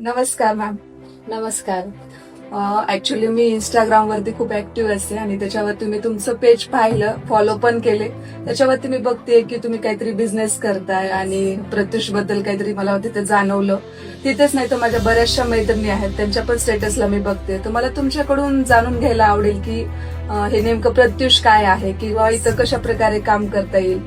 नमस्कार मॅम. नमस्कार. ऍक्च्युली मी इंस्टाग्राम वरती खूप ऍक्टिव्ह असते आणि त्याच्यावरती मी तुमचं पेज पाहिलं, फॉलो पण केले. त्याच्यावरती मी बघतेय की तुम्ही काहीतरी बिझनेस करताय आणि प्रत्युष बद्दल काहीतरी मला तिथे जाणवलं. तिथेच नाही तर माझ्या बऱ्याचशा मैत्रिणी आहेत, त्यांच्या पण स्टेटसला मी बघते. तर मला तुमच्याकडून जाणून घ्यायला आवडेल की हे नेमकं प्रत्युष काय आहे किंवा इथं कशा प्रकारे काम करता येईल.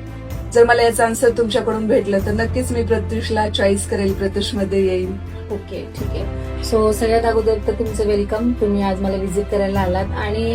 जर मला याचं आन्सर तुमच्याकडून भेटलं तर नक्कीच मी प्रत्युषला चॉईस करेल, प्रत्युष मध्ये येईल. ओके, ठीक आहे. सो सगळ्यात अगोदर तर तुमचं वेलकम. तुम्ही आज मला व्हिजिट करायला आलात आणि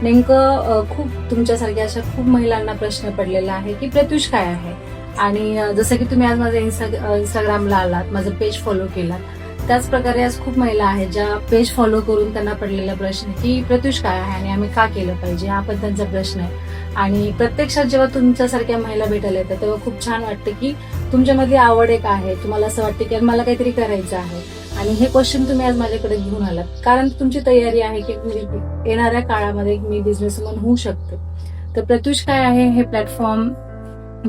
नेमकं खूप तुमच्यासारख्या अशा खूप महिलांना प्रश्न पडलेला आहे की प्रत्युष काय आहे. आणि जसं की तुम्ही आज माझ्या इंस्टाग्रामला आलात, माझं पेज फॉलो केलात, त्याच प्रकारे आज खूप महिला आहेत ज्या पेज फॉलो करून त्यांना पडलेला प्रश्न की प्रत्युष काय आहे आणि आम्ही का केलं पाहिजे, हा पण त्यांचा प्रश्न आहे. आणि प्रत्यक्षात जेव्हा तुमच्यासारख्या महिला भेटायला येतात तेव्हा खूप छान वाटतं की तुमच्यामध्ये आवड एक आहे, तुम्हाला असं वाटतं की मला काहीतरी करायचं आहे. आणि हे क्वेश्चन तुम्ही आज माझ्याकडे घेऊन आलात कारण तुमची तयारी आहे की येणाऱ्या काळामध्ये मी बिझनेसमॅन होऊ शकते. तर प्रत्युष काय आहे हे प्लॅटफॉर्म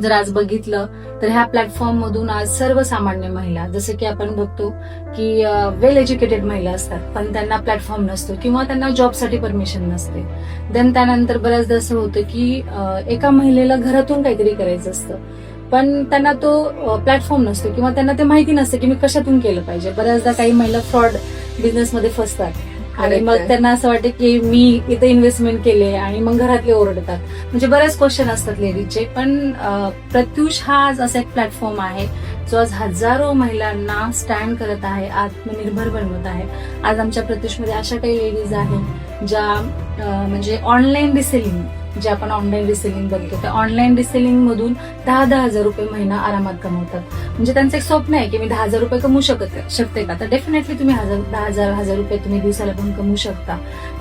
जर आज बघितलं तर ह्या प्लॅटफॉर्म मधून आज सर्वसामान्य महिला, जसं की आपण बघतो की वेल एज्युकेटेड महिला असतात पण त्यांना प्लॅटफॉर्म नसतो किंवा त्यांना जॉबसाठी परमिशन नसते. देन त्यानंतर बऱ्याचदा असं होतं की एका महिलेला घरातून काहीतरी करायचं असतं पण त्यांना तो प्लॅटफॉर्म नसतो किंवा त्यांना ते माहिती नसतं की मी कशातून केलं पाहिजे. बऱ्याचदा काही महिला फ्रॉड बिझनेसमध्ये फसतात आणि मग त्यांना असं वाटतं की मी इथे इन्व्हेस्टमेंट केले आणि मग घरातले ओरडतात. म्हणजे बरेच क्वेश्चन असतात लेडीजचे. पण प्रत्युष हा आज असा एक प्लॅटफॉर्म आहे जो आज हजारो महिलांना स्टँड करत आहे, आत्मनिर्भर बनवत आहे. आज आमच्या प्रत्युषमध्ये अशा काही लेडीज आहेत ज्या म्हणजे ऑनलाईन रिसेलिंग, जे आपण ऑनलाईन रिसेलिंग बघतो त्या ऑनलाईन रिसेलिंग मधून 10,000 रुपये महिना आरामात कमवतात. म्हणजे त्यांचं एक स्वप्न आहे की मी 10,000 रुपये कमवू शकते का, तर डेफिनेटली तुम्ही 10,000 रुपये तुम्ही दिवसाला पण कमवू शकता.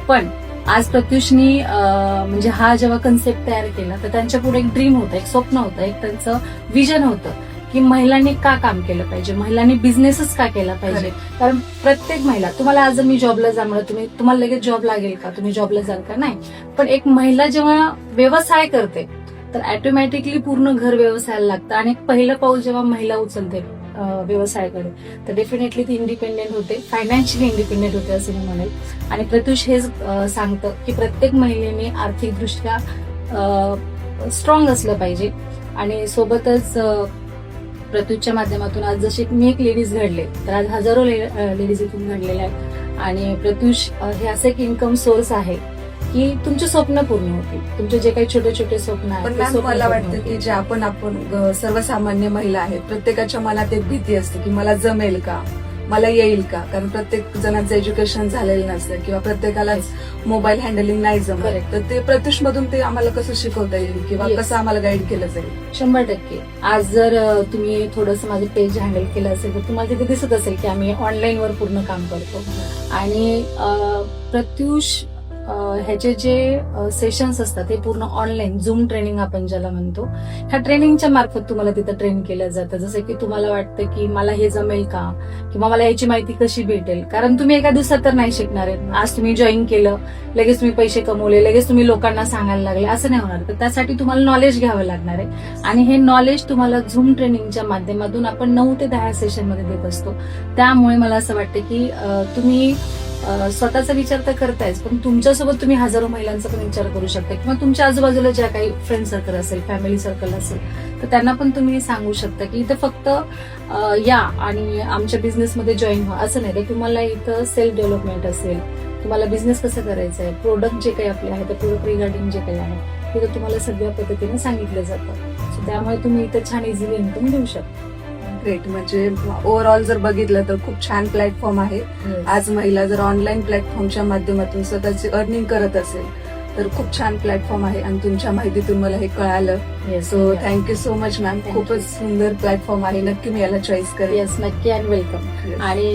पण आज प्रत्युषनी म्हणजे हा जेव्हा कन्सेप्ट तयार केला तर त्यांच्या पुढे एक ड्रीम होतं, एक स्वप्न होतं, एक त्यांचं विजन होतं की महिलांनी का काम केलं पाहिजे, महिलांनी बिझनेसच का केला पाहिजे. कारण प्रत्येक महिला, तुम्हाला आज जर मी जॉबला जाणार तुम्हाला लगेच जॉब लागेल का, तुम्ही जॉबला जाल का, नाही. पण एक महिला जेव्हा व्यवसाय करते तर ऑटोमॅटिकली पूर्ण घर व्यवसायाला लागतं आणि पहिलं पाऊल जेव्हा महिला उचलते व्यवसायाकडे तर डेफिनेटली ती इंडिपेंडेंट होते, फायनान्शियली इंडिपेंडेंट होते असं मी म्हणेल. आणि प्रत्युष हेच सांगतं की प्रत्येक महिलेने आर्थिकदृष्ट्या स्ट्रॉंग असलं पाहिजे. आणि सोबतच प्रत्युषच्या माध्यमातून आज जसे मी एक लेडीज घडले तर आज हजारो लेडीज इथून घडलेल्या आहेत. आणि प्रत्युष हे असं एक इन्कम सोर्स आहे की तुमचे स्वप्न पूर्ण होतील, तुमचे जे काही छोटे छोटे स्वप्न आहेत. पण मॅम मला वाटतं की जे आपण सर्वसामान्य महिला आहेत प्रत्येकाच्या मनात एक भीती असते की मला जमेल का, मला येईल का. कारण प्रत्येक जणांचं एज्युकेशन झालेलं नसतं किंवा प्रत्येकालाच मोबाईल हँडलिंग नाही जमत. तर ते प्रत्युष मधून ते आम्हाला कसं शिकवता येईल किंवा कसं आम्हाला गाईड केलं जाईल. 100%. आज जर तुम्ही थोडंसं माझं पेज हँडल केलं असेल तर तुम्हाला तिथे दिसत असेल की आम्ही ऑनलाईन वर पूर्ण काम करतो. आणि प्रत्युष ह्याचे जे सेशन्स असतात ते पूर्ण ऑनलाईन झूम ट्रेनिंग आपण ज्याला म्हणतो, ह्या ट्रेनिंगच्या मार्फत तुम्हाला तिथं ट्रेन केलं जातं. जसं की तुम्हाला वाटतं की मला हे जमेल का किंवा मला याची माहिती कशी भेटेल, कारण तुम्ही एका दिवसात तर नाही शिकणार आहे. आज तुम्ही जॉईन केलं, लगेच तुम्ही पैसे कमवले, लगेच तुम्ही लोकांना सांगायला लागले, असं नाही होणार. तर त्यासाठी तुम्हाला नॉलेज घ्यावं लागणार आहे आणि हे नॉलेज तुम्हाला झूम ट्रेनिंगच्या माध्यमातून आपण 9 ते 10 सेशन मध्ये देत असतो. त्यामुळे मला असं वाटतं की तुम्ही स्वतःचा विचार तर करतायच पण तुमच्यासोबत तुम्ही हजारो महिलांचा पण विचार करू शकता किंवा तुमच्या आजूबाजूला ज्या काही फ्रेंड सर्कल असेल, फॅमिली सर्कल असेल तर त्यांना पण तुम्ही सांगू शकता की इथं फक्त या आणि आमच्या बिझनेसमध्ये जॉईन व्हा असं नाही. तर तुम्हाला इथं सेल्फ डेव्हलपमेंट असेल, तुम्हाला बिझनेस कसं करायचं आहे, प्रोडक्ट जे काही आपले आहे त्या प्रोडक्ट रिगार्डिंग जे काही आहे तिथं तुम्हाला सगळ्या पद्धतीने सांगितलं जातं. सो त्यामुळे तुम्ही इथं छान इझिली इन्कम देऊ शकता. ग्रेट. म्हणजे ओव्हरऑल जर बघितलं तर खूप छान प्लॅटफॉर्म आहे. आज महिला जर ऑनलाईन प्लॅटफॉर्मच्या माध्यमातून स्वतःची अर्निंग करत असेल तर खूप छान प्लॅटफॉर्म आहे आणि तुमच्या माहितीतून मला हे कळालं. So thank you so much ma'am. खूपच सुंदर प्लॅटफॉर्म आहे, नक्की मी याला चॉईस करेन. येस, नक्की आणि वेलकम. आणि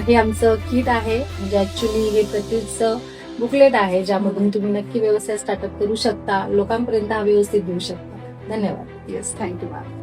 हे आमचं किट आहे, म्हणजे ऍक्च्युली हे प्रत्युषचं बुकलेट आहे ज्यामधून तुम्ही नक्की व्यवसाय स्टार्टअप करू शकता, लोकांपर्यंत हा व्यवस्थित देऊ शकता. धन्यवाद. Yes, thank you ma'am.